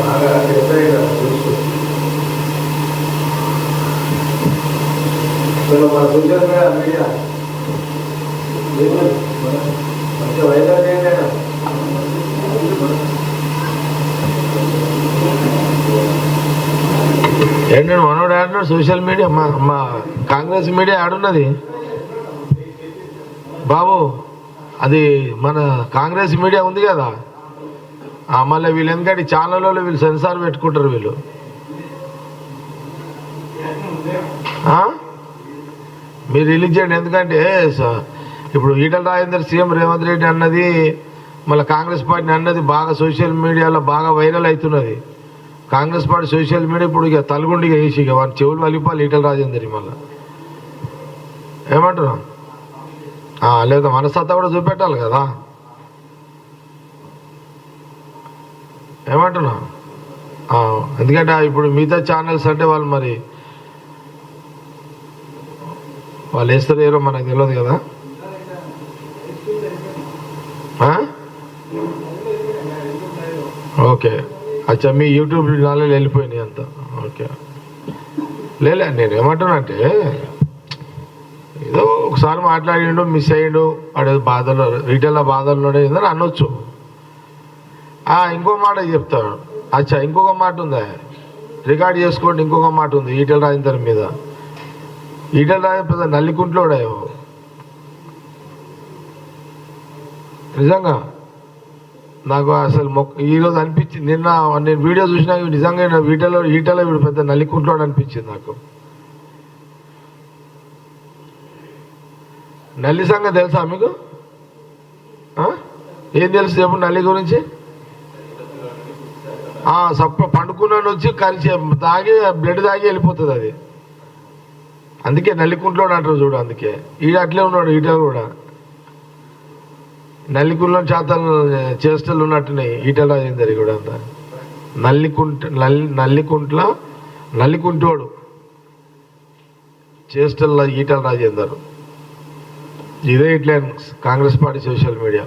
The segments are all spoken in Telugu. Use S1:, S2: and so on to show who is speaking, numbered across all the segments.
S1: బాగా మన సోషల్ మీడియా మంచిగా వైరల్ ఏంటైనా ఏంటంటే మనోడు ఆడున్నాడు సోషల్ మీడియా మా కాంగ్రెస్ మీడియా ఆడున్నది బాబు. అది మన కాంగ్రెస్ మీడియా ఉంది కదా, మళ్ళీ వీళ్ళు ఎందుకంటే ఛానల్లో వీళ్ళు సెన్సార్ పెట్టుకుంటారు వీళ్ళు. మీరు రిలీజ్ చేయండి, ఎందుకంటే ఇప్పుడు ఈటల రాజేందర్ సీఎం రేవంత్ రెడ్డి అన్నది మళ్ళీ కాంగ్రెస్ పార్టీని అన్నది బాగా సోషల్ మీడియాలో బాగా వైరల్ అవుతున్నది. కాంగ్రెస్ పార్టీ సోషల్ మీడియా ఇప్పుడు ఇక తలగుండిగా వేసి ఇక వారి చెవులు వలిపాలి ఈటల రాజేందర్. మళ్ళీ ఏమంటున్నాం లేదా మనసత్తా కూడా చూపెట్టాలి కదా. ఏమంటున్నా ఎందుకంటే ఇప్పుడు మిగతా ఛానల్స్ అంటే వాళ్ళు మరి వాళ్ళు వేస్తారు ఏరో మనకు తెలియదు కదా. ఓకే అచ్చా, మీ యూట్యూబ్ ఛానల్ వెళ్ళిపోయినాయి అంత. ఓకే లేలే, నేను ఏమంటున్నా అంటే ఏదో ఒకసారి మాట్లాడిండు, మిస్ అయ్యిండు, వాడు బాధలు రీటైల్ బాధల్లోనే ఏదని అనొచ్చు. ఇంకో మాట చెప్తాడు. అచ్చా ఇంకొక మాట ఉందా, రికార్డ్ చేసుకోండి. ఇంకొక మాట ఉంది ఈటల రాజేందర్ మీద. ఈటల రాజేందర్ పెద్ద నల్లికుంట్లోడే నిజంగా. నాకు అసలు ఈరోజు అనిపించింది, నిన్న నేను వీడియో చూసినా నిజంగా ఈటలో వీడు పెద్ద నల్లికుంట్లోడు అనిపించింది నాకు. నల్లి సంగతి తెలుసా మీకు? ఏం తెలుసు చెప్పు నల్లి గురించి? పండుకున్నాను వచ్చి కలిసి తాగి బ్లడ్ తాగి వెళ్ళిపోతుంది అది. అందుకే నల్లికుంట్లోడు అంటారు చూడు. అందుకే ఈడ అట్లే ఉన్నాడు ఈటలు కూడా. నల్లికుంట్లో చేష్టలు ఉన్నట్టున్నాయి ఈటల రాజేందర్ కూడా. అంతా నల్లికుంటోడు చేష్టల్లో ఈటల రాజేందర్. ఇదే ఇట్లే కాంగ్రెస్ పార్టీ సోషల్ మీడియా.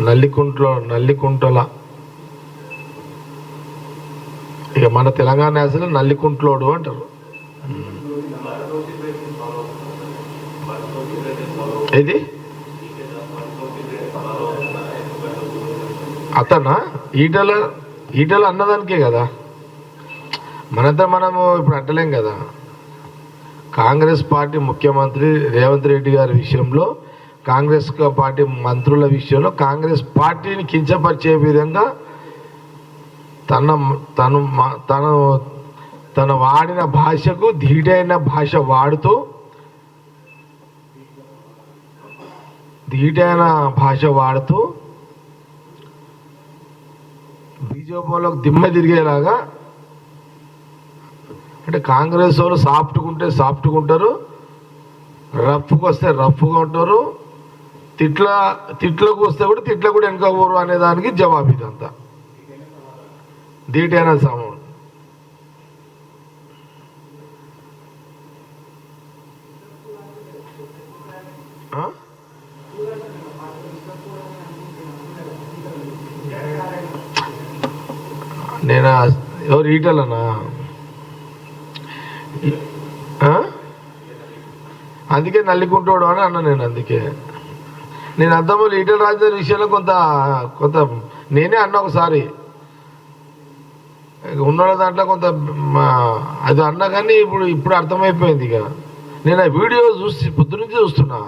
S1: నల్లికుంటల ఇక మన తెలంగాణ యాసలో నల్లికుంట్లోడు అంటారు. ఇది అతనా ఈటల అన్నదానికే కదా. మనంతా మనము ఇప్పుడు అంటలేం కదా. కాంగ్రెస్ పార్టీ ముఖ్యమంత్రి రేవంత్ రెడ్డి గారి విషయంలో, కాంగ్రెస్ పార్టీ మంత్రుల విషయంలో కాంగ్రెస్ పార్టీని కించపరిచే విధంగా తన వాడిన భాషకు ధీటైన భాష వాడుతూ బీజేపీలోకి దిమ్మ తిరిగేలాగా. అంటే కాంగ్రెస్ వాళ్ళు సాఫ్ట్గా ఉంటే సాఫ్ట్గా ఉంటారు, రఫ్గా వస్తే రఫ్గా ఉంటారు, తిట్లకు వస్తే కూడా తిట్ల కూడా వెనకపోరు అనే దానికి జవాబు ఇదంతా. ధీటైన సమం. నేను ఎవరు ఈటలనా? అందుకే నల్లికుంటాడు అని అన్నా నేను. అందుకే నేను అర్థమవులు ఈటల రాజేందర్ విషయంలో కొంత నేనే అన్నా ఒకసారి ఉన్న దాంట్లో కొంత అది అన్నా, కానీ ఇప్పుడు అర్థమైపోయింది. ఇక నేను ఆ వీడియో పొద్దు నుంచి చూస్తున్నా.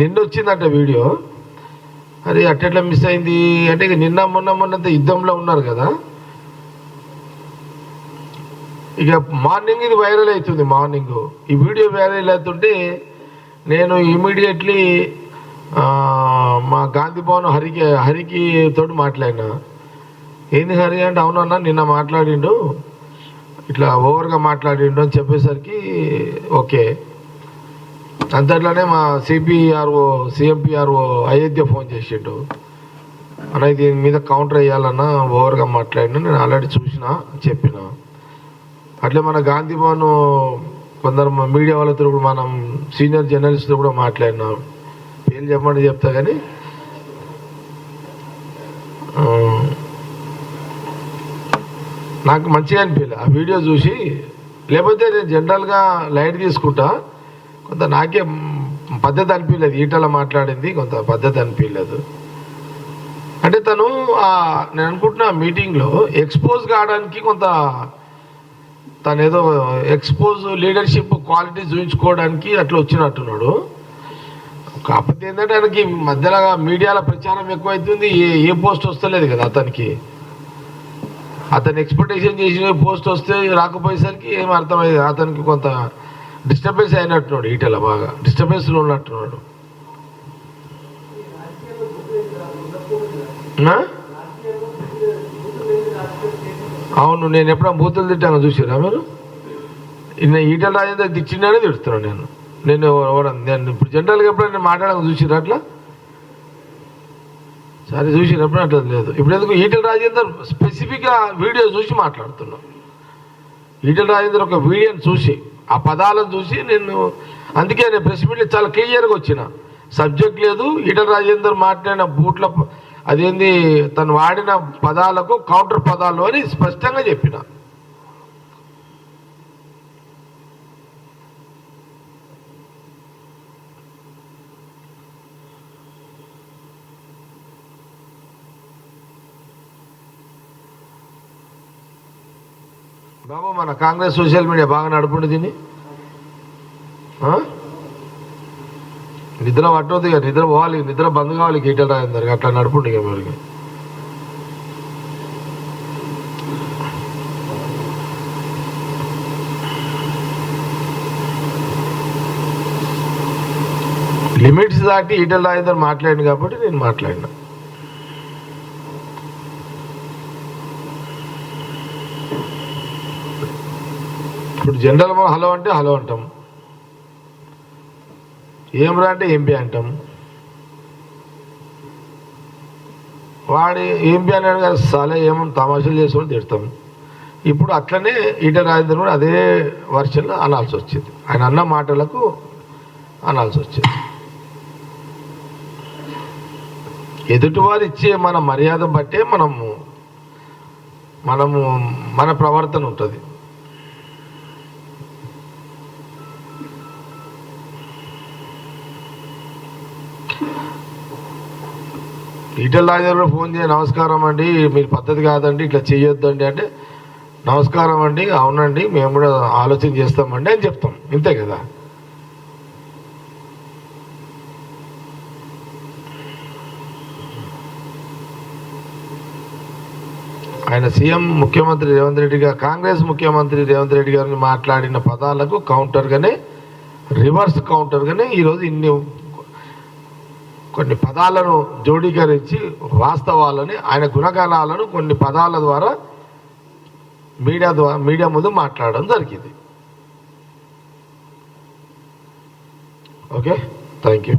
S1: నిన్న వచ్చిందంట వీడియో. అది అట్టెట్లా మిస్ అయింది అంటే ఇక మొన్నంత యుద్ధంలో ఉన్నారు కదా. ఇక మార్నింగ్ ఇది వైరల్ అవుతుంది. మార్నింగ్ ఈ వీడియో వైరల్ అవుతుంటే నేను ఇమీడియట్లీ మా గాంధీ భవన్ హరికి తోటి మాట్లాడినా. ఏంది హరి అంటే, అవునన్నా నిన్న మాట్లాడిండు, ఇట్లా ఓవర్గా మాట్లాడిండు అని చెప్పేసరికి ఓకే. అంతట్లోనే మా సిఎంపిఆర్ఓ అయోధ్య ఫోన్ చేసిండు. అన్న దీని మీద కౌంటర్ వేయాలన్నా ఓవర్గా మాట్లాడినా, నేను ఆల్రెడీ చూసినా చెప్పిన. అట్లే మన గాంధీ భవన్ కొందరు మీడియా వాళ్ళతో కూడా, మనం సీనియర్ జర్నలిస్ట్తో కూడా మాట్లాడినాం. పేర్లు చెప్పమని చెప్తా కానీ నాకు మంచిగా అనిపించలే ఆ వీడియో చూసి. లేకపోతే నేను జనరల్గా లైట్ తీసుకుంటా, కొంత నాకే పద్ధతి అనిపించలేదు. ఈటల మాట్లాడింది కొంత పద్ధతి అనిపించలేదు. అంటే తను నేను అనుకుంటున్నా మీటింగ్లో ఎక్స్పోజ్ కావడానికి కొంత తను ఏదో ఎక్స్పోజ్ లీడర్షిప్ క్వాలిటీ చూపించుకోవడానికి అట్లా వచ్చినట్టున్నాడు. కాకపోతే ఏంటంటే ఆయనకి మధ్యలో మీడియాలో ప్రచారం ఎక్కువైతుంది, ఏ పోస్ట్ వస్తలేదు కదా అతనికి. అతను ఎక్స్పెక్టేషన్ చేసిన పోస్ట్ వస్తే రాకపోయేసరికి ఏం అర్థమయ్యేది. అతనికి కొంత డిస్టర్బెన్స్ అయినట్టున్నాడు, ఈటల బాగా డిస్టర్బెన్స్లో ఉన్నట్టున్నాడు. అవును, నేను ఎప్పుడైనా బూతులు తిట్టాను చూసారా మీరు? ఈటల రాజేందర్ తిట్టిండనే తిడుతున్నాను నేను ఇప్పుడు జనరల్గా ఎప్పుడైనా మాట్లాడక చూసిరా అట్లా? సరే చూసినప్పుడు అట్లా లేదు. ఇప్పుడు ఎందుకు ఈటల రాజేందర్ స్పెసిఫిక్గా వీడియో చూసి మాట్లాడుతున్నాం. ఈటల రాజేందర్ ఒక వీడియోని చూసి ఆ పదాలను చూసి అందుకే నేను ప్రెస్ మీట్లో చాలా క్లియర్గా వచ్చిన. సబ్జెక్ట్ లేదు, ఈటల రాజేందర్ మాట్లాడిన బూట్ల అదేంది తను వాడిన పదాలకు కౌంటర్ పదాలు అని స్పష్టంగా చెప్పిన. బాబు మన కాంగ్రెస్ సోషల్ మీడియా బాగా నడుపుండి దీన్ని. నిద్ర పట్టవద్దు ఇక, నిద్ర పోవాలి, నిద్ర బంద్ కావాలి. ఈటల రాజేందర్ అట్లా నడుపుండి ఇక మీరు. లిమిట్స్ దాటి ఈటల రాజేందర్ మాట్లాడింది కాబట్టి నేను మాట్లాడినా. ఇప్పుడు జనరల్ మనం హలో అంటే హలో అంటాం, ఏమ్రా అంటే ఎంపీ అంటాం. వాడి ఎంపీ అన్నాడు కదా సాలే ఏమో తమాషాలు చేసుకొని తిడతాం. ఇప్పుడు అట్లనే ఈటల రాజేందర్ కూడా అదే వర్షన్లో అనాల్సి వచ్చింది, ఆయన అన్న మాటలకు అనాల్సి వచ్చింది. ఎదుటివారు ఇచ్చే మన మర్యాద బట్టే మనము మన ప్రవర్తన ఉంటుంది. ఈటల రాజేందర్ ఫోన్ చేసి నమస్కారం అండి, మీరు పద్ధతి కాదండి, ఇట్లా చేయొద్దండి అంటే నమస్కారం అండి, అవునండి మేము కూడా ఆలోచన చేస్తామండి అని చెప్తాం, ఇంతే కదా. ఆయన సీఎం ముఖ్యమంత్రి రేవంత్ రెడ్డి గారు, కాంగ్రెస్ ముఖ్యమంత్రి రేవంత్ రెడ్డి గారిని మాట్లాడిన పదాలకు కౌంటర్గానే, రివర్స్ కౌంటర్గానే ఈరోజు కొన్ని పదాలను జోడీకరించి వాస్తవాలని, ఆయన గుణగణాలను కొన్ని పదాల ద్వారా మీడియా ముందు మాట్లాడడం జరిగింది. Okay, thank you.